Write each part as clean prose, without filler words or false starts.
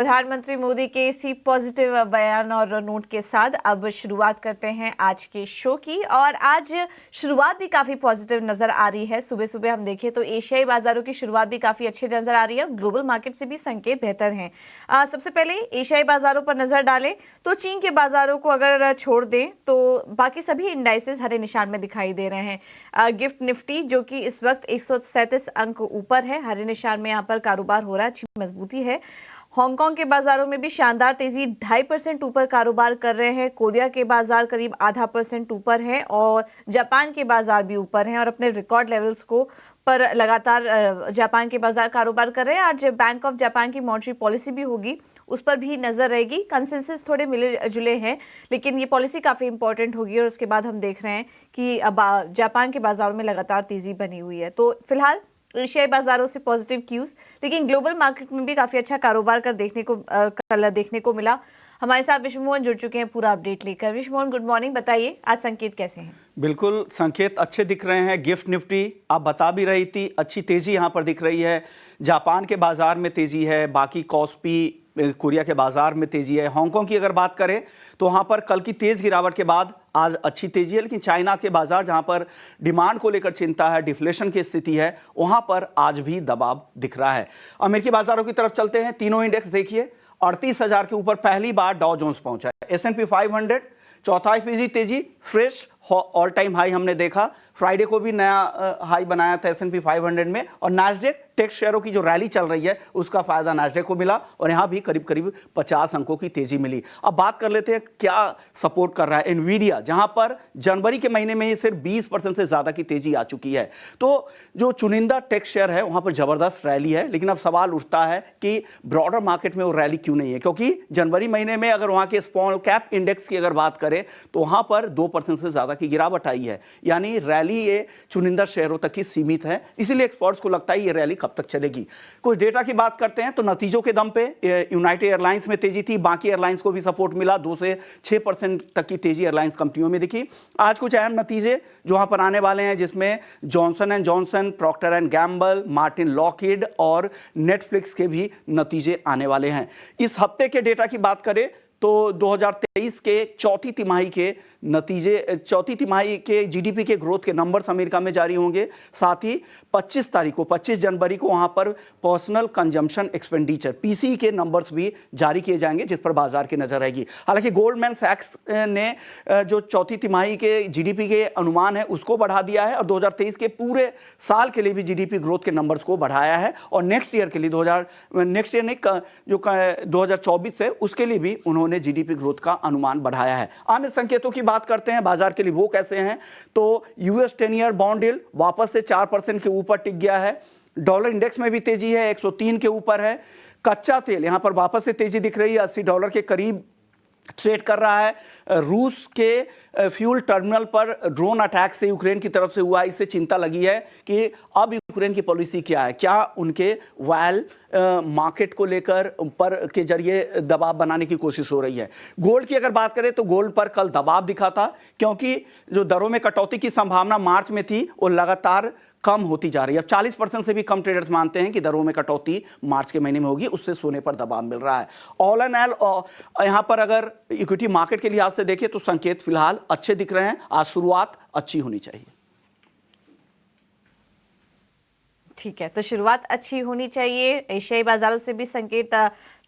प्रधानमंत्री मोदी के इसी पॉजिटिव बयान और नोट के साथ अब शुरुआत करते हैं आज के शो की। और आज शुरुआत भी काफ़ी पॉजिटिव नज़र आ रही है। सुबह सुबह हम देखें तो एशियाई बाजारों की शुरुआत भी काफ़ी अच्छी नज़र आ रही है। ग्लोबल मार्केट से भी संकेत बेहतर हैं। सबसे पहले एशियाई बाजारों पर नज़र डालें तो चीन के बाजारों को अगर छोड़ दें तो बाकी सभी इंडाइसेस हरे निशान में दिखाई दे रहे हैं। गिफ्ट निफ्टी जो कि इस वक्त 137 अंक ऊपर है, हरे निशान में यहाँ पर कारोबार हो रहा है, अच्छी मजबूती है। हांगकांग के बाजारों में भी शानदार तेजी 2.5% ऊपर कारोबार कर रहे हैं। कोरिया के बाजार करीब 0.5% ऊपर है और जापान के बाजार भी ऊपर हैं और अपने रिकॉर्ड लेवल्स को पर लगातार जापान के बाजार कारोबार कर रहे हैं। आज बैंक ऑफ जापान की मॉनेटरी पॉलिसी भी होगी, उस पर भी नजर रहेगी। कंसेंसस थोड़े मिले जुले हैं लेकिन ये पॉलिसी काफ़ी इंपॉर्टेंट होगी और उसके बाद हम देख रहे हैं कि अब जापान के बाजारों में लगातार तेजी बनी हुई है। तो फिलहाल एशियाई बाजारों से पॉजिटिव क्यूज, लेकिन ग्लोबल मार्केट में भी काफी अच्छा कारोबार कर देखने को मिला। हमारे साथ विश्वमोहन जुड़ चुके हैं पूरा अपडेट लेकर। विश्वमोहन, गुड मॉर्निंग, बताइए आज संकेत कैसे हैं? बिल्कुल, संकेत अच्छे दिख रहे हैं। गिफ्ट निफ्टी आप बता भी रही थी, अच्छी तेजी यहां पर दिख रही है। जापान के बाजार में तेजी है, बाकी कॉस्पी कोरिया के बाजार में तेजी है। हांगकांग की अगर बात करें तो वहां पर कल की तेज गिरावट के बाद आज अच्छी तेजी है, लेकिन चाइना के बाजार जहां पर डिमांड को लेकर चिंता है, डिफ्लेशन की स्थिति है, वहां पर आज भी दबाव दिख रहा है। अमेरिकी बाजारों की तरफ चलते हैं। तीनों इंडेक्स देखिए 38,000 के ऊपर पहली बार डॉ जोन्स पहुंचा है। S&P 500 4.5% तेजी, फ्रेश ऑल टाइम हाई हमने देखा। फ्राइडे को भी नया हाई बनाया था S&P 500 में। और नास्डेक टेक शेयरों की जो रैली चल रही है उसका फायदा नास्डेक को मिला और यहां भी करीब करीब 50 अंकों की तेजी मिली। अब बात कर लेते हैं क्या सपोर्ट कर रहा है। एनवीडिया जहां पर जनवरी के महीने में ही सिर्फ 20% से ज्यादा की तेजी आ चुकी है। तो जो चुनिंदा टेक शेयर है वहां पर जबरदस्त रैली है, लेकिन अब सवाल उठता है कि ब्रॉडर मार्केट में वो रैली क्यों नहीं है, क्योंकि जनवरी महीने में अगर वहां के स्मॉल कैप इंडेक्स की अगर बात करें तो वहां पर 2% से ज्यादा की गिरावट आई है। यानी रैली ये चुनिंदा शेयरों तक ही सीमित है, इसीलिए एक्सपर्ट्स को लगता है ये रैली कब तक चलेगी। कुछ डेटा की बात करते हैं तो नतीजों के दम पे यूनाइटेड एयरलाइंस में तेजी थी, बाकी एयरलाइंस को भी सपोर्ट मिला। 2 से 6% तक की तेजी एयरलाइंस कंपनियों में दिखी। आज कुछ अहम नतीजे जो वहां पर आने वाले हैं, जिसमें Johnson and Johnson, Procter and Gamble, Martin Lockheed और नेटफ्लिक्स के भी नतीजे आने वाले हैं। इस हफ्ते के डेटा की बात करें तो 2023 के चौथी तिमाही के नतीजे, चौथी तिमाही के जीडीपी के ग्रोथ के नंबर्स अमेरिका में जारी होंगे। साथ ही 25 जनवरी को वहां पर पर्सनल कंजम्पशन एक्सपेंडिचर पीसी के नंबर्स भी जारी किए जाएंगे, जिस पर बाजार की नजर रहेगी। हालांकि गोल्डमैन सैक्स ने जो चौथी तिमाही के जीडीपी के अनुमान है उसको बढ़ा दिया है और 2023 के पूरे साल के लिए भी जीडीपी ग्रोथ के नंबर्स को बढ़ाया है। और नेक्स्ट ईयर के लिए जो 2024 है उसके लिए भी उन्होंने जीडीपी ग्रोथ का अनुमान बढ़ाया है। अन्य संकेतों की बात करते हैं बाजार के लिए, वो कैसे हैं तो यूएस 10 ईयर बॉन्ड यील्ड वापस से 4% के ऊपर टिक गया है। डॉलर इंडेक्स में भी तेजी है, 103 के ऊपर है। कच्चा तेल यहां पर वापस से तेजी दिख रही है, $80 के करीब ट्रेड कर रहा है। रूस के फ्यूल टर्मिनल पर ड्रोन अटैक से यूक्रेन की तरफ से हुआ, इससे चिंता लगी है कि अब यूक्रेन की पॉलिसी क्या है, क्या उनके वायल मार्केट को लेकर पर के जरिए दबाव बनाने की कोशिश हो रही है। गोल्ड की अगर बात करें तो गोल्ड पर कल दबाव दिखा था, क्योंकि जो दरों में कटौती की संभावना मार्च में थी वो लगातार कम होती जा रही है। अब 40% से भी कम ट्रेडर्स मानते हैं कि दरों में कटौती मार्च के महीने में होगी, उससे सोने पर दबाव मिल रहा है। ऑल एंड ऑल यहां पर अगर इक्विटी मार्केट के लिहाज से देखें तो संकेत फिलहाल अच्छे दिख रहे हैं। आज शुरुआत अच्छी होनी चाहिए। ठीक है, तो शुरुआत अच्छी होनी चाहिए। एशियाई बाजारों से भी संकेत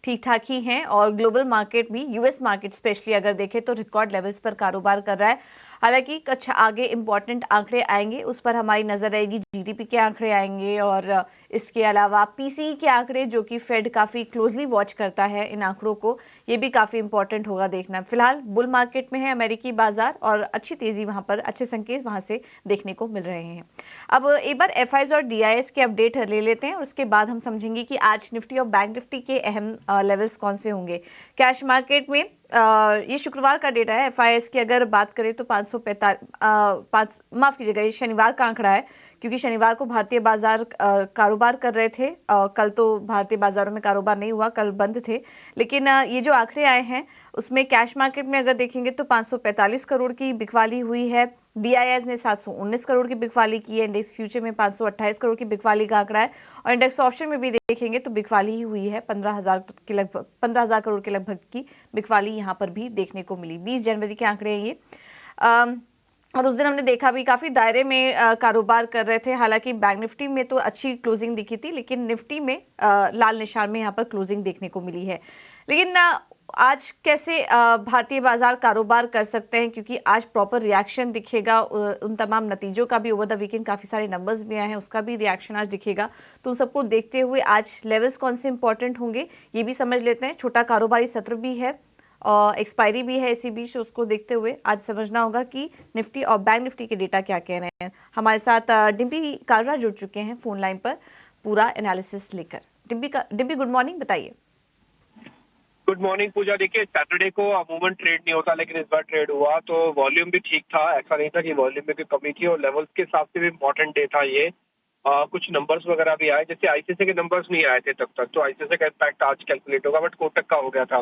ठीक ठाक ही हैं और ग्लोबल मार्केट भी, यूएस मार्केट स्पेशली अगर देखें तो रिकॉर्ड लेवल्स पर कारोबार कर रहा है। हालांकि कुछ आगे इंपॉर्टेंट आंकड़े आएंगे, उस पर हमारी नजर रहेगी। जीडीपी के आंकड़े आएंगे और इसके अलावा पीसी के आंकड़े, जो कि फेड काफी क्लोजली वॉच करता है इन आंकड़ों को, ये भी काफी इंपॉर्टेंट होगा देखना। फिलहाल बुल मार्केट में है अमेरिकी बाजार और अच्छी तेजी वहां पर, अच्छे संकेत वहां से देखने को मिल रहे हैं। अब एक बार एफआईज और डीआईएस के अपडेट ले लेते हैं, उसके बाद हम समझेंगे कि आज निफ्टी और बैंक निफ्टी के अहम लेवल्स कौन से होंगे। कैश मार्केट में ये शुक्रवार का डेटा है। एफआईएस की अगर बात करें तो 545, माफ कीजिएगा, ये शनिवार का आंकड़ा है, क्योंकि शनिवार को भारतीय बाजार कारोबार कर रहे थे। कल तो भारतीय बाजारों में कारोबार नहीं हुआ, कल बंद थे। लेकिन ये जो आंकड़े आए हैं उसमें कैश मार्केट में अगर देखेंगे तो 545 करोड़ की बिकवाली हुई है। DIIs ने 719 करोड़ की बिकवाली की है। इंडेक्स फ्यूचर में 528 करोड़ की बिकवाली का आंकड़ा है और इंडेक्स ऑप्शन में भी देखेंगे तो बिकवाली ही हुई है 15,000 करोड़ के लगभग की बिकवाली यहाँ पर भी देखने को मिली। 20 जनवरी के आंकड़े हैं ये। और उस दिन हमने देखा भी काफी दायरे में कारोबार कर रहे थे। हालांकि बैंक निफ्टी में तो अच्छी क्लोजिंग दिखी थी, लेकिन निफ्टी में लाल निशान में यहाँ पर क्लोजिंग देखने को मिली है। लेकिन आज कैसे भारतीय बाजार कारोबार कर सकते हैं, क्योंकि आज प्रॉपर रिएक्शन दिखेगा उन तमाम नतीजों का भी। ओवर द वीकेंड काफी सारे नंबर्स भी आए हैं, उसका भी रिएक्शन आज दिखेगा। तो उन सबको देखते हुए आज लेवल्स कौन से इंपॉर्टेंट होंगे ये भी समझ लेते हैं। छोटा कारोबारी सत्र भी है और एक्सपायरी भी है इसी बीच, उसको देखते हुए आज समझना होगा कि निफ्टी और बैंक निफ्टी के डेटा क्या कह रहे हैं। हमारे साथ डिम्पी कालरा जुड़ चुके हैं फोन लाइन पर पूरा एनालिसिस लेकर। डिम्पी गुड मॉर्निंग, बताइए। गुड मॉर्निंग पूजा। देखिए, सैटरडे को अमूमन ट्रेड नहीं होता, लेकिन इस बार ट्रेड हुआ तो वॉल्यूम भी ठीक था। ऐसा नहीं था कि वॉल्यूम में कोई कमी थी और लेवल्स के हिसाब से भी इम्पोर्टेंट डे था ये। कुछ नंबर्स वगैरह भी आए, जैसे आईसीआईसीआई के नंबर्स नहीं आए थे तब तक, तो आईसीआईसीआई का इम्पैक्ट आज कैलकुलेट होगा, बट कोटक का हो गया था।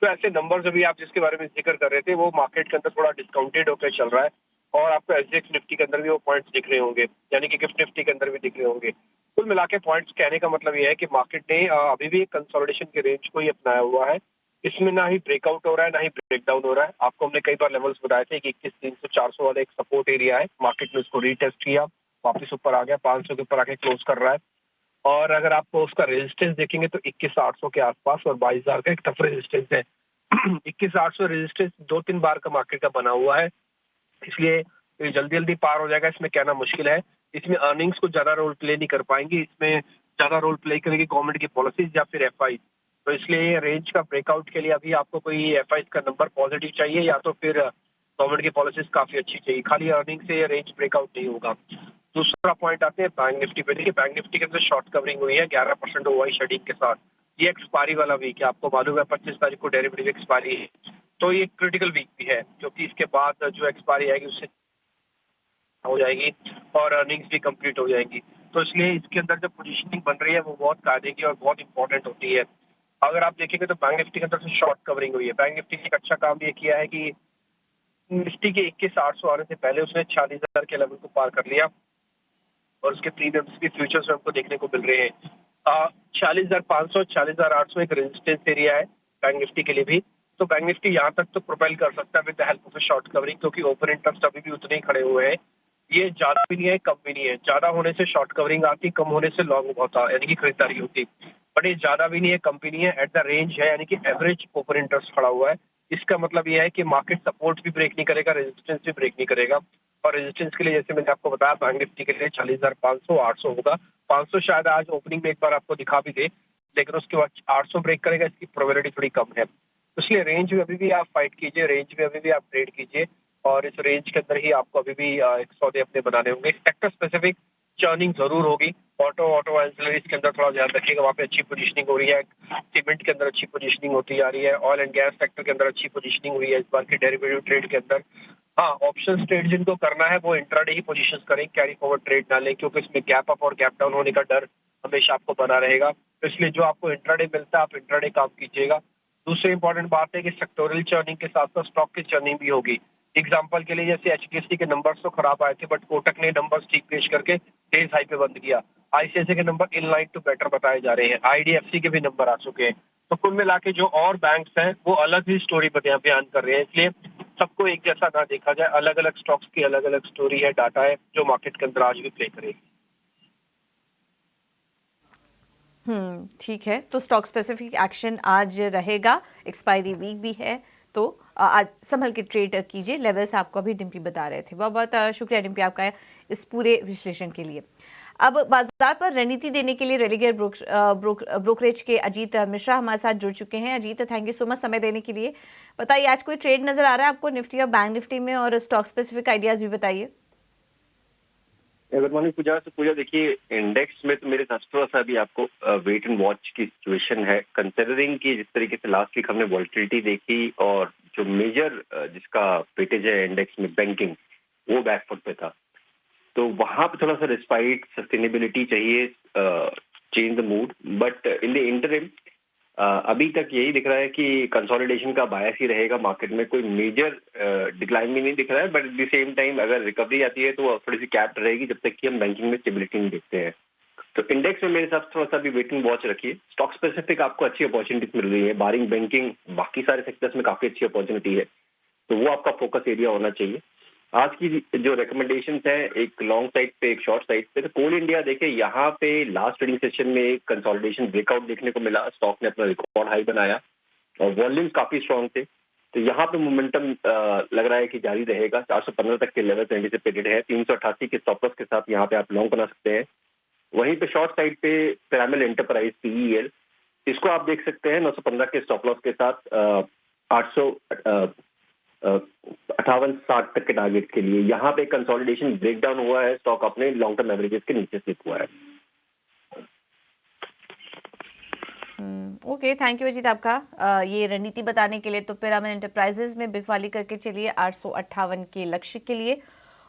तो ऐसे नंबर्स अभी आप जिसके बारे में जिक्र कर रहे थे वो मार्केट के अंदर थोड़ा डिस्काउंटेड होकर चल रहा है और आपको एसजीएक्स निफ्टी के अंदर भी वो पॉइंट्स दिख रहे होंगे, यानी कि गिफ्ट निफ्टी के अंदर भी दिख रहे होंगे। कुल मिला के पॉइंट्स कहने का मतलब ये है कि मार्केट ने अभी भी कंसोलिडेशन के रेंज को ही अपनाया हुआ है। इसमें ना ही ब्रेकआउट हो रहा है ना ही ब्रेकडाउन हो रहा है। आपको हमने कई बार लेवल्स बताए थे कि 21,300 400 वाला एक सपोर्ट एरिया है। मार्केट ने उसको रीटेस्ट किया, वापस ऊपर आ गया, 500 के ऊपर आके क्लोज कर रहा है। और अगर आपको उसका रेजिस्टेंस देखेंगे तो 21,800 के आसपास और 22,000 का एक टफ रेजिस्टेंस है। 21,800 रेजिस्टेंस 2-3 बार का मार्केट का बना हुआ है, इसलिए ये जल्दी जल्दी पार हो जाएगा इसमें कहना मुश्किल है। इसमें अर्निंग्स को ज्यादा रोल प्ले नहीं कर पाएंगी, इसमें ज्यादा रोल प्ले करेगी गवर्नमेंट की पॉलिसीज या फिर एफआई। तो इसलिए रेंज का ब्रेकआउट के लिए अभी आपको कोई एफआई का नंबर पॉजिटिव चाहिए या तो फिर गवर्नमेंट की पॉलिसीज काफी अच्छी चाहिए। खाली अर्निंग से ये रेंज ब्रेकआउट नहीं होगा। दूसरा पॉइंट आते हैं बैंक निफ्टी पे। देखिए, बैंक निफ्टी के अंदर शॉर्ट कवरिंग हुई है 11% ओवाई शेडिंग के साथ। ये एक्सपायरी वाला वीक है, आपको मालूम है 25 तारीख को डेरिवेटिव एक्सपायरी है, तो ये क्रिटिकल वीक भी है, क्योंकि इसके बाद जो एक्सपायरी आएगी उससे हो जाएगी और अर्निंग्स भी कंप्लीट हो जाएंगी। तो इसलिए इसके अंदर जो पोजीशनिंग बन रही है वो बहुत कायदे की और बहुत इंपॉर्टेंट होती है। अगर आप देखेंगे तो बैंक निफ्टी के अंदर से शॉर्ट कवरिंग हुई है। बैंक निफ्टी ने एक अच्छा काम ये किया है कि निफ्टी के 21,800 आने से पहले उसने 40,000 के लेवल को पार कर लिया और उसके प्रीमियम्स भी फ्यूचर्स में हमको देखने को मिल रहे हैं। 40,500 40,800 एक रेजिस्टेंस एरिया है बैंक निफ्टी के लिए भी। तो बैंक निफ्टी यहाँ तक तो प्रोपेल कर सकता है with the help of short covering, क्योंकि ओपन इंटरेस्ट अभी भी उतने ही खड़े हुए हैं। ये ज्यादा भी नहीं है कम भी नहीं है। ज्यादा होने से शॉर्ट कवरिंग आती, कम होने से लॉन्ग होता, यानी कि खरीदारी होती। बट ये ज्यादा भी नहीं है कम भी नहीं है, एट द रेंज है, यानी कि एवरेज ओपन इंटरेस्ट खड़ा हुआ है। इसका मतलब ये है कि मार्केट सपोर्ट भी ब्रेक नहीं करेगा, रेजिस्टेंस भी ब्रेक नहीं करेगा। और रेजिस्टेंस के लिए जैसे मैंने आपको बताया बैंक निफ्टी के लिए 40,500 800 होगा। 500 शायद आज ओपनिंग में एक बार आपको दिखा भी दे, लेकिन उसके बाद 800 ब्रेक करेगा, इसकी प्रोबेबिलिटी थोड़ी कम है। इसलिए रेंज में अभी भी आप फाइट कीजिए, रेंज में अभी भी आप ट्रेड कीजिए और इस रेंज के अंदर ही आपको अभी भी एक सौदे अपने बनाने होंगे। सेक्टर स्पेसिफिक चर्निंग जरूर होगी। ऑटो एंसिलरीज के अंदर थोड़ा ध्यान रखिएगा, वहाँ पे अच्छी पोजीशनिंग हो रही है। सीमेंट के अंदर अच्छी पोजीशनिंग होती जा रही है। ऑयल एंड गैस सेक्टर के अंदर अच्छी पोजीशनिंग हुई है इस बार की डेरिवेटिव ट्रेड के अंदर। हाँ, ऑप्शन ट्रेड जिनको करना है वो इंट्राडे ही पोजीशंस करें, कैरी फॉरवर्ड ट्रेड ना लें, क्योंकि इसमें गैप अप और गैप डाउन होने का डर हमेशा आपको बना रहेगा। तो इसलिए जो आपको इंट्राडे मिलता है आप इंट्राडे काम कीजिएगा। दूसरी इंपॉर्टेंट बात है कि सेक्टोरल चर्निंग के साथ साथ स्टॉक की चर्निंग भी होगी। एग्जाम्पल के लिए जैसे एचडीएफसी के नंबर्स तो खराब आए थे, बट कोटक ने नंबर्स ठीक पेश करके तेज हाई पे बंद किया। आईसीआईसीआई के number in line to better बताए जा रहे हैं। आईडीएफसी के भी नंबर आ चुके हैं। तो कुल मिला के जो और बैंक्स हैं वो अलग ही स्टोरी बयान कर रहे हैं। इसलिए सबको एक जैसा ना देखा जाए, अलग अलग स्टॉक्स की अलग अलग स्टोरी है, डाटा है जो मार्केट के अंदर आज भी प्ले करेगी। ठीक है। तो स्टॉक स्पेसिफिक एक्शन आज रहेगा, एक्सपायरी वीक भी है, तो आज संभल के ट्रेड कीजिए। लेवल्स आपको अभी डिम्पी बता रहे थे। बहुत बहुत शुक्रिया डिम्पी आपका इस पूरे विश्लेषण के लिए। अब बाजार पर रणनीति देने के लिए रेलिगेयर ब्रोकरेज के अजीत मिश्रा हमारे साथ जुड़ चुके हैं। Ajit, thank you so much समय देने के लिए। बताइए, आज कोई ट्रेड नजर आ रहा है आपको निफ्टी और बैंक निफ्टी में, और स्टॉक स्पेसिफिक आइडियाज भी बताइए। गुड मॉर्निंग पूजा। तो पूजा देखिए, इंडेक्स में तो मेरे साथ थोड़ा सा अभी आपको वेट एंड वॉच की सिचुएशन है, कंसिडरिंग कि जिस तरीके से लास्ट वीक हमने वॉलिटिलिटी देखी और जो मेजर जिसका वेटेज है इंडेक्स में बैंकिंग, वो बैकफुट पे था। तो वहां पे थोड़ा सा रिस्पाइट सस्टेनेबिलिटी चाहिए, change the mood. But in the interim अभी तक यही दिख रहा है कि कंसोलिडेशन का बायस ही रहेगा मार्केट में, कोई मेजर डिक्लाइन भी नहीं दिख रहा है, but at the same time अगर रिकवरी आती है तो वो थोड़ी सी कैप्ड रहेगी जब तक कि हम बैंकिंग में स्टेबिलिटी नहीं देखते हैं। तो इंडेक्स में मेरे हिसाब से थोड़ा सा भी वेटिंग वॉच रखिए। स्टॉक स्पेसिफिक आपको अच्छी अपॉर्चुनिटीज मिल रही है, बारिंग बैंकिंग बाकी सारे सेक्टर्स में काफी अच्छी अपॉर्चुनिटी है, तो वो आपका फोकस एरिया होना चाहिए। आज की जो रिकमेंडेशन है, एक लॉन्ग साइड पे एक शॉर्ट साइड पे, तो कोल इंडिया देखे यहाँ पे लास्ट ट्रेडिंग सेशन में एक कंसोलिडेशन ब्रेकआउट देखने को मिला, स्टॉक ने अपना रिकॉर्ड हाई बनाया और वॉल्यूम्स काफी स्ट्रांग थे, तो यहाँ पे मोमेंटम लग रहा है कि जारी रहेगा। 415 तक के लेवल एंटिसिपेटेड है, 388 के स्टॉप लॉस के साथ यहाँ पे आप लॉन्ग बना सकते हैं। वहीं पे शॉर्ट साइड पे पिरामिड एंटरप्राइज पीईएल, इसको आप देख सकते हैं 915 के स्टॉप लॉस के साथ 858-60 तक के टारगेट के लिए। यहाँ पे कंसोलिडेशन ब्रेकडाउन हुआ है, स्टॉक अपने लॉन्ग टर्म एवरेजेस के नीचे स्थित हुआ है। ओके, थैंक यू अजीत आपका ये रणनीति बताने के लिए। तो पिरामिड एंटरप्राइजेज में बिग वाली करके चलिए 858 के लक्ष्य के लिए,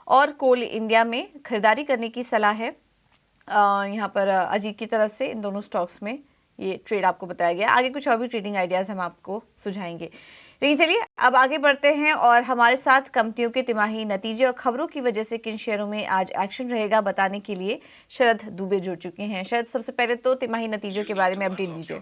और कोल इंडिया में खरीदारी करने की सलाह है यहाँ पर अजीत की तरफ से। इन दोनों स्टॉक्स में ये ट्रेड आपको बताया गया। आगे कुछ और भी ट्रेडिंग आइडियाज हम आपको सुझाएंगे, लेकिन चलिए अब आगे बढ़ते हैं और हमारे साथ कंपनियों के तिमाही नतीजे और खबरों की वजह से किन शेयरों में आज एक्शन रहेगा बताने के लिए शरद दुबे जुड़ चुके हैं। शरद, सबसे पहले तो तिमाही नतीजों के बारे में अपडेट दीजिए।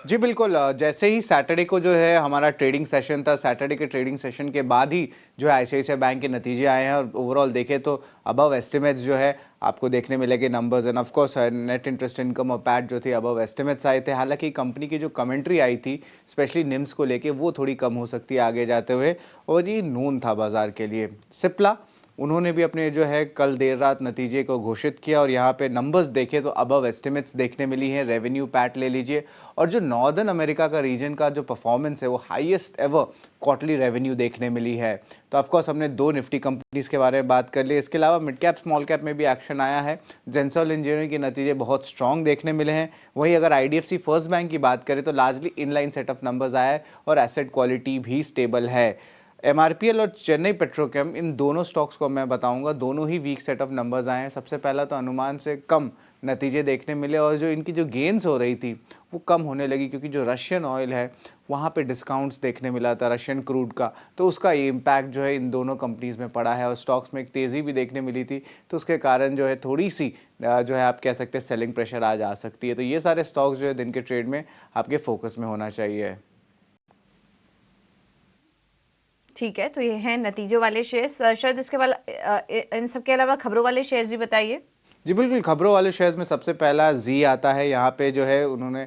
जी बिल्कुल, जैसे ही सैटरडे को जो है हमारा ट्रेडिंग सेशन था, सैटरडे के ट्रेडिंग सेशन के बाद ही जो है आईसीआईसीआई बैंक के नतीजे आए हैं और ओवरऑल देखें तो अबव एस्टिमेट्स जो है आपको देखने मिलेंगे numbers, end of course net interest income और पैट जो थी अबव एस्टिमेट्स आए थे। हालांकि कंपनी की जो कमेंट्री आई थी स्पेशली निम्स को लेके वो थोड़ी कम हो सकती है आगे जाते हुए, और ये नून था बाजार के लिए। सिप्ला उन्होंने भी अपने जो है कल देर रात नतीजे को घोषित किया और यहाँ पे नंबर्स देखें तो अबव एस्टिमेट्स देखने मिली हैं, रेवेन्यू पैट ले लीजिए, और जो नॉर्दर्न अमेरिका का रीजन का जो परफॉर्मेंस है वो हाईएस्ट एवर क्वार्टरली रेवेन्यू देखने मिली है। तो ऑफकोर्स हमने दो निफ्टी कंपनीज के बारे में बात कर ली, इसके अलावा मिड कैप स्मॉल कैप में भी एक्शन आया है। जेंसॉल इंजीनियरिंग के नतीजे बहुत स्ट्रॉन्ग देखने मिले हैं। वहीं अगर आईडीएफसी फर्स्ट बैंक की बात करें तो largely inline set of numbers आया है और एसेट क्वालिटी भी स्टेबल है। एमआरपीएल और चेन्नई पेट्रोकेम, इन दोनों स्टॉक्स को मैं बताऊंगा, दोनों ही वीक सेट ऑफ नंबर्स आए हैं। सबसे पहला तो अनुमान से कम नतीजे देखने मिले और जो इनकी जो गेन्स हो रही थी वो कम होने लगी, क्योंकि जो रशियन ऑयल है वहाँ पे डिस्काउंट्स देखने मिला था रशियन क्रूड का, तो उसका ये इम्पैक्ट जो है इन दोनों कंपनीज़ में पड़ा है और स्टॉक्स में एक तेज़ी भी देखने मिली थी, तो उसके कारण जो है थोड़ी सी जो है आप कह सकते हैं सेलिंग प्रेशर आ जा सकती है। तो ये सारे स्टॉक्स जो है दिन के ट्रेड में आपके फोकस में होना चाहिए। ठीक है, तो ये हैं नतीजों वाले शेयर्स। शायद इसके बाद इन सब के अलावा खबरों वाले शेयर्स भी बताइए। जी बिल्कुल, खबरों वाले शेयर्स में सबसे पहला जी आता है। यहाँ पे जो है उन्होंने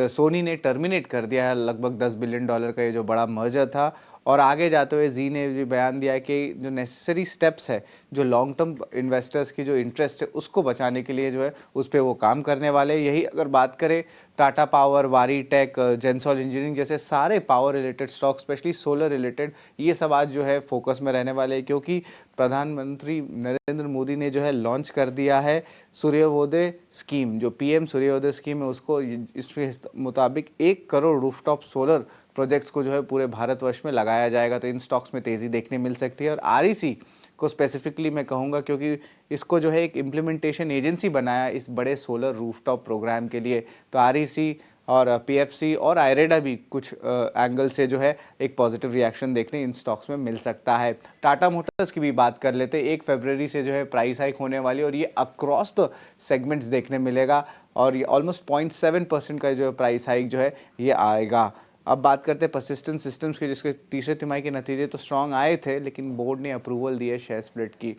सोनी ने टर्मिनेट कर दिया है लगभग $10 बिलियन का ये जो बड़ा मर्जर था, और आगे जाते हुए जी ने भी बयान दिया है कि जो नेसेसरी स्टेप्स है, जो लॉन्ग टर्म इन्वेस्टर्स की जो इंटरेस्ट है उसको बचाने के लिए जो है उस पर वो काम करने वाले। यही अगर बात करें टाटा पावर, वारी टेक, जेंसॉल इंजीनियरिंग जैसे सारे power related stock, specially solar related, ये सब आज जो है फोकस में रहने वाले हैं, क्योंकि प्रधानमंत्री नरेंद्र मोदी ने जो है लॉन्च कर दिया है सूर्योदय स्कीम। जो पीएम सूर्योदय स्कीम है उसको इसके मुताबिक 1 करोड़ रूफटॉप सोलर प्रोजेक्ट्स को जो है पूरे भारतवर्ष में लगाया जाएगा, तो इन स्टॉक्स में तेज़ी देखने मिल सकती है। और आरईसी को स्पेसिफिकली मैं कहूँगा, क्योंकि इसको जो है एक इम्प्लीमेंटेशन एजेंसी बनाया इस बड़े सोलर रूफटॉप प्रोग्राम के लिए, तो आरईसी और पीएफसी और आयरेडा भी कुछ एंगल से जो है एक पॉजिटिव रिएक्शन देखने इन स्टॉक्स में मिल सकता है। टाटा मोटर्स की भी बात कर लेते हैं। 1 फरवरी से जो है प्राइस हाइक होने वाली और ये अक्रॉस द सेगमेंट्स देखने मिलेगा, और ये ऑलमोस्ट 0.7% का जो प्राइस हाइक जो है ये आएगा। अब बात करते हैं परसिस्टेंट सिस्टम्स के, जिसके तीसरे तिमाही के नतीजे तो स्ट्रॉन्ग आए थे, लेकिन बोर्ड ने अप्रूवल दी है शेयर स्प्लिट की।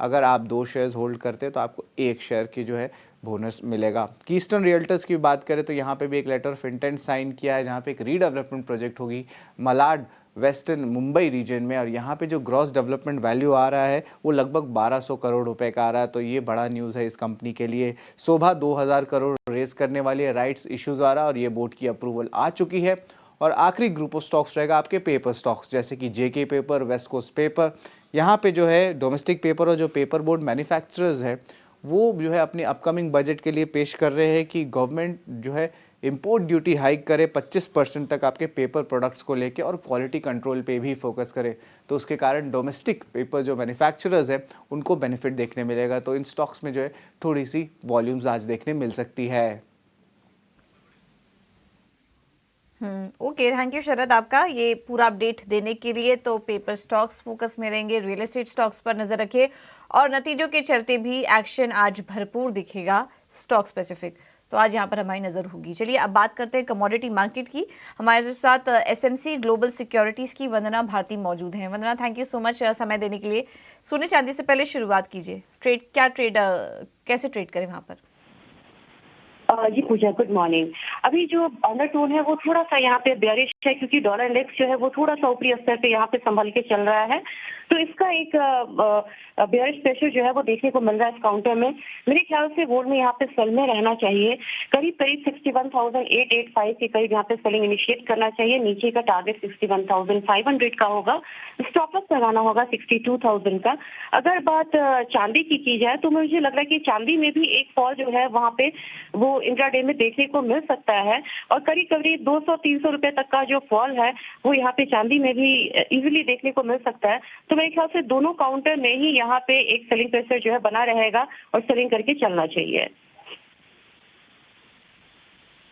अगर आप 2 शेयर्स होल्ड करते हैं तो आपको 1 शेयर की जो है बोनस मिलेगा। कीस्टोन रियल्टर्स की बात करें तो यहाँ पे भी एक लेटर ऑफ इंटेंट साइन किया है, जहाँ पे एक रीडेवलपमेंट प्रोजेक्ट होगी मलाड वेस्टर्न मुंबई रीजन में, और यहाँ पे जो ग्रॉस डेवलपमेंट वैल्यू आ रहा है वो लगभग 1200 करोड़ रुपए का आ रहा है, तो ये बड़ा न्यूज़ है इस कंपनी के लिए। शोभा 2000 करोड़ रेज करने वाली है राइट्स इशू द्वारा, और ये बोर्ड की अप्रूवल आ चुकी है। और आखिरी ग्रुप ऑफ स्टॉक्स रहेगा आपके पेपर स्टॉक्स, जैसे कि जेके पेपर, वेस्ट कोस्ट पेपर। यहाँ पे जो है डोमेस्टिक पेपर और जो पेपर बोर्ड मैन्युफैक्चरर्स है वो जो है अपने अपकमिंग बजट के लिए पेश कर रहे हैं कि गवर्नमेंट जो है इंपोर्ट ड्यूटी हाइक करे 25% तक आपके पेपर प्रोडक्ट्स को लेके, और क्वालिटी कंट्रोल पे भी फोकस करे, तो उसके कारण डोमेस्टिक पेपर जो मैन्युफैक्चरर्स है उनको बेनिफिट देखने मिलेगा। तो इन स्टॉक्स में जो है थोड़ी सी वॉल्यूम्स आज देखने मिल सकती है। ओके, थैंक यू शरद आपका ये पूरा अपडेट देने के लिए। तो पेपर स्टॉक्स फोकस में रहेंगे, रियल एस्टेट स्टॉक्स पर नजर रखिए और नतीजों के चलते भी एक्शन आज भरपूर दिखेगा स्टॉक स्पेसिफिक, तो आज यहाँ पर हमारी नजर होगी। चलिए अब बात करते हैं कमोडिटी मार्केट की। हमारे साथ एसएमसी ग्लोबल सिक्योरिटीज की वंदना भारती मौजूद हैं। वंदना, थैंक यू सो मच समय देने के लिए। सोने चांदी से पहले शुरुआत कीजिए, कैसे ट्रेड करें वहां पर? जी पूजा, गुड मॉर्निंग। अभी जो अंडरटोन है वो थोड़ा सा यहाँ पे बेयरिश है, क्योंकि डॉलर इंडेक्स जो है वो थोड़ा सा ऊपरी स्तर पे यहाँ पे संभल के चल रहा है, तो इसका एक बेयरिश प्रेशर जो है वो देखने को मिल रहा है इस काउंटर में। मेरे ख्याल से गोल्ड में यहाँ पे सेल में रहना चाहिए, करीब करीब 61,885 के करीब यहाँ पे सेलिंग इनिशिएट करना चाहिए। नीचे का टारगेट 61,500 का होगा, स्टॉप लॉस लगाना होगा 62,000 का। अगर बात चांदी की की जाए तो मुझे लग रहा है कि चांदी में भी एक फॉल जो है वहाँ पे वो इंट्राडे में देखने को मिल सकता है, और करीब करीब 200-300 रुपए तक का जो फॉल है वो यहाँ पे चांदी में भी इजीली देखने को मिल सकता है। तो मेरे ख्याल से दोनों काउंटर में ही यहाँ पे एक सेलिंग प्रेशर जो है बना रहेगा और सेलिंग करके चलना चाहिए।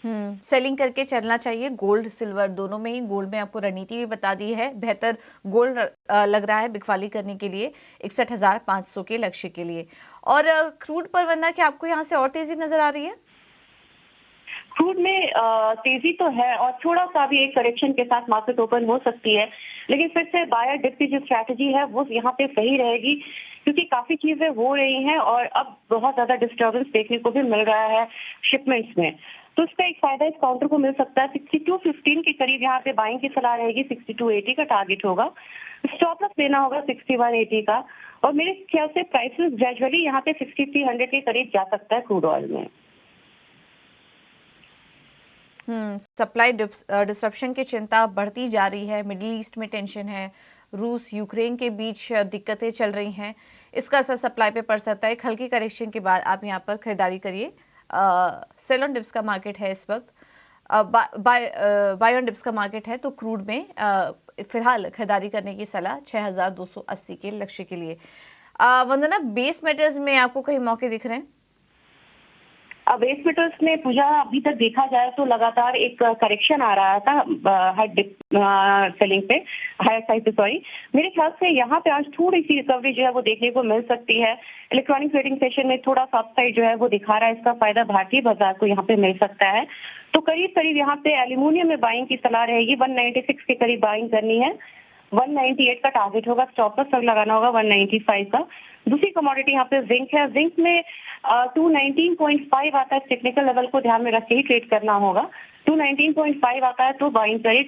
सेलिंग करके चलना चाहिए। गोल्ड सिल्वर दोनों में ही, गोल्ड में आपको रणनीति भी बता दी है, बेहतर गोल्ड लग रहा है बिकवाली करने के लिए 61,500 के लक्ष्य के लिए। और क्रूड पर वंदना, कि आपको यहाँ से और तेजी नजर आ रही है? क्रूड में तेजी तो है और थोड़ा सा भी एक करेक्शन के साथ मार्केट ओपन हो सकती है, लेकिन फिर से बायर डिप की जो स्ट्रैटेजी है वो यहाँ पे सही रहेगी, क्योंकि काफी चीजें हो रही हैं और अब बहुत ज्यादा डिस्टर्बेंस देखने को भी मिल रहा है शिपमेंट्स में। तो इसका एक फायदा इस काउंटर को मिल सकता है। 62.15 के करीब यहाँ पे बाइंग की सलाह रहेगी, 62.80 का टारगेट होगा, स्टॉप लॉस लेना होगा 61.80 का, और मेरे ख्याल से प्राइसेस ग्रेजुअली यहाँ पे 6300 के करीब जा सकता है क्रूड ऑयल में। सप्लाई डिस्ट्रप्शन की चिंता बढ़ती जा रही है, मिडिल ईस्ट में टेंशन है, रूस यूक्रेन के बीच दिक्कतें चल रही हैं, इसका असर सप्लाई पे पड़ सकता है। एक हल्की करेक्शन के बाद आप यहाँ पर खरीदारी करिए। सेल ऑन डिप्स का मार्केट है इस वक्त, बाय ऑन डिप्स का मार्केट है, तो क्रूड में फिलहाल खरीदारी करने की सलाह 6,280 के लक्ष्य के लिए। वंदना, बेस मेटल्स में आपको कहीं मौके दिख रहे हैं? बेस मेटल्स में पूजा अभी तक देखा जाए तो लगातार एक करेक्शन आ रहा था सेलिंग पे, हायर साइड पे, सॉरी। मेरे ख्याल से यहाँ पे आज थोड़ी सी रिकवरी जो है वो देखने को मिल सकती है। इलेक्ट्रॉनिक ट्रेडिंग सेशन में थोड़ा सा अपसाइड जो है वो दिखा रहा है, इसका फायदा भारतीय बाजार को यहाँ पे मिल सकता है। तो करीब करीब यहाँ पे एल्यूमिनियम में बाइंग की सलाह रहेगी, 196 के करीब बाइंग करनी है, 198 का टारगेट होगा, स्टॉप लॉस लगाना होगा 195 का। दूसरी कमोडिटी यहाँ पे जिंक है, जिंक में 219.5 आता है, टेक्निकल लेवल को ध्यान में रख के ही ट्रेड करना होगा। 219.5 आता है तो बाइंग करिए,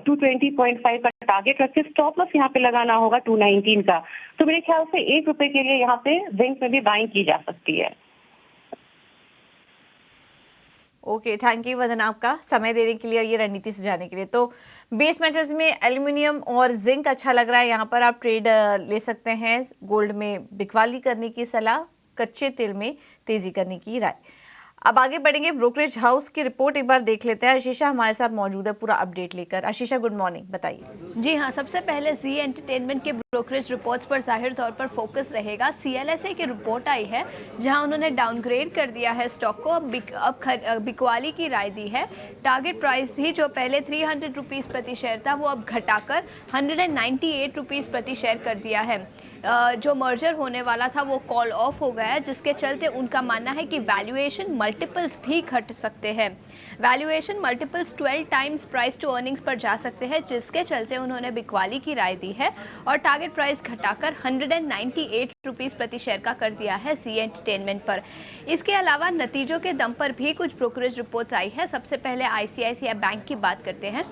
220.5 का टारगेट रख के स्टॉप लॉस यहाँ पे लगाना होगा 219 का। तो मेरे ख्याल से ₹1 के लिए यहाँ पे जिंक में भी बाइंग की जा सकती है। ओके, थैंक यू वंदना आपका समय देने के लिए, ये रणनीति सुझाने के लिए। तो बेस मेटल्स में एल्युमिनियम और जिंक अच्छा लग रहा है, यहाँ पर आप ट्रेड ले सकते हैं। गोल्ड में बिकवाली करने की सलाह, कच्चे तेल में तेजी करने की राय। अब आगे बढ़ेंगे, ब्रोकरेज हाउस की रिपोर्ट एक बार देख लेते हैं। आशीषा हमारे साथ मौजूद है पूरा अपडेट लेकर। आशीषा, गुड मॉर्निंग, बताइए। जी हाँ, सबसे पहले जी एंटरटेनमेंट के ब्रोकरेज रिपोर्ट्स पर जाहिर तौर पर फोकस रहेगा। CLSA की रिपोर्ट आई है जहां उन्होंने डाउनग्रेड कर दिया है स्टॉक को, अब बिकवाली की राय दी है। टारगेट प्राइस भी जो पहले 300 रुपीज़ प्रति शेयर था वो अब घटाकर 198 रुपीज़ प्रति शेयर कर दिया है। जो मर्जर होने वाला था वो कॉल ऑफ हो गया है, जिसके चलते उनका मानना है कि वैल्यूएशन मल्टीपल्स भी घट सकते हैं। Valuation multiples 12 times price to earnings पर जा सकते हैं, जिसके चलते उन्होंने बिकवाली की राय दी है और टारगेट प्राइस घटाकर 198 रुपीज़ प्रति शेयर का कर दिया है जी एंटरटेनमेंट पर। इसके अलावा नतीजों के दम पर भी कुछ ब्रोकरेज रिपोर्ट्स आई है। सबसे पहले ICICI बैंक की बात करते हैं,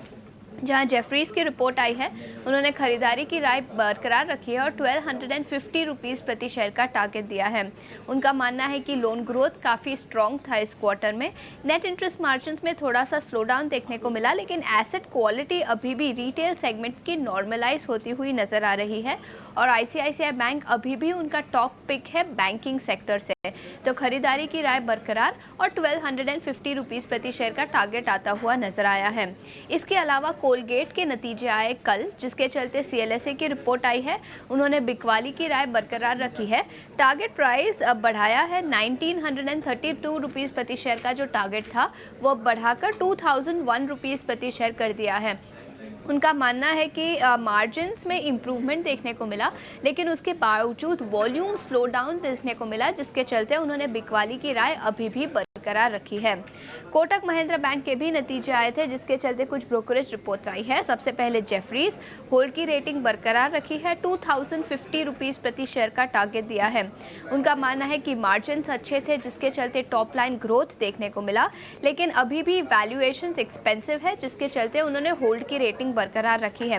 जहां जेफरीज की रिपोर्ट आई है। उन्होंने खरीदारी की राय बरकरार रखी है और 1250 रुपीज़ प्रति शेयर का टारगेट दिया है। उनका मानना है कि लोन ग्रोथ काफ़ी स्ट्रॉन्ग था इस क्वार्टर में। नेट इंटरेस्ट मार्जिन में थोड़ा सा स्लो डाउन देखने को मिला, लेकिन एसेट क्वालिटी अभी भी रिटेल सेगमेंट की नॉर्मलाइज होती हुई नज़र आ रही है और ICICI बैंक अभी भी उनका टॉप पिक है बैंकिंग सेक्टर से। तो खरीदारी की राय बरकरार और 1250 रुपीज़ प्रति शेयर का टारगेट आता हुआ नजर आया है। इसके अलावा कोलगेट के नतीजे आए कल, जिसके चलते CLSA की रिपोर्ट आई है। उन्होंने बिकवाली की राय बरकरार रखी है। टारगेट प्राइस अब बढ़ाया है। 1932 रुपीज़ प्रति शेयर का जो टारगेट था वो अब बढ़ाकर 2001 रुपीज़ प्रति शेयर कर दिया है। उनका मानना है कि मार्जिन्स में इम्प्रूवमेंट देखने को मिला, लेकिन उसके बावजूद वॉल्यूम स्लो डाउन देखने को मिला, जिसके चलते उन्होंने बिकवाली की राय अभी भी बरकरार रखी है। कोटक महिंद्रा बैंक के भी नतीजे आए थे, जिसके चलते कुछ ब्रोकरेज रिपोर्ट्स आई है। सबसे पहले जेफरीज होल्ड की रेटिंग बरकरार रखी है। 2050 रुपीज़ प्रति शेयर का टारगेट दिया है। उनका मानना है कि मार्जिन्स अच्छे थे, जिसके चलते टॉप लाइन ग्रोथ देखने को मिला, लेकिन अभी भी वैल्यूएशंस एक्सपेंसिव है, जिसके चलते उन्होंने होल्ड की रेटिंग बरकरार रखी है।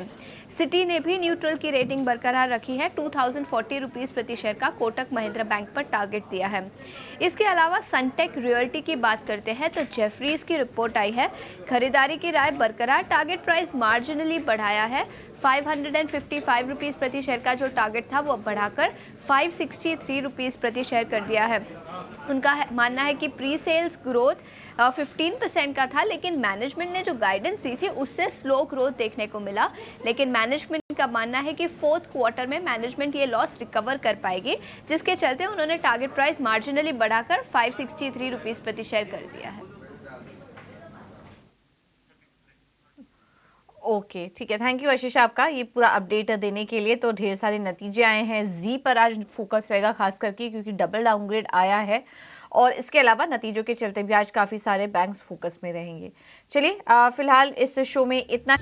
सिटी ने भी न्यूट्रल की रेटिंग बरकरार रखी है। 2040 रुपीज़ प्रति शेयर का कोटक महिंद्रा बैंक पर टारगेट दिया है। इसके अलावा सनटेक रियल्टी की बात करते हैं तो जेफरीज की रिपोर्ट आई है। खरीदारी की राय बरकरार, टारगेट प्राइस मार्जिनली बढ़ाया है। 555 रुपीज़ प्रति शेयर का जो टारगेट था वो बढ़ाकर 563 रुपीज़ प्रति शेयर कर दिया है। उनका मानना है कि प्री सेल्स ग्रोथ 15% का था, लेकिन मैनेजमेंट ने जो गाइडेंस दी थी उससे स्लो ग्रोथ देखने को मिला। लेकिन मैनेजमेंट का मानना है कि फोर्थ क्वार्टर में मैनेजमेंट ये लॉस रिकवर कर पाएगी, जिसके चलते उन्होंने टारगेट प्राइस मार्जिनली बढ़ाकर 563 रुपीज़ प्रति शेयर कर दिया है। ओके, ठीक है, थैंक यू आशीष आपका ये पूरा अपडेट देने के लिए। तो ढेर सारे नतीजे आए हैं। जी पर आज फोकस रहेगा खास करके, क्योंकि डबल डाउनग्रेड आया है, और इसके अलावा नतीजों के चलते भी आज काफ़ी सारे बैंक्स फोकस में रहेंगे। चलिए फिलहाल इस शो में इतना।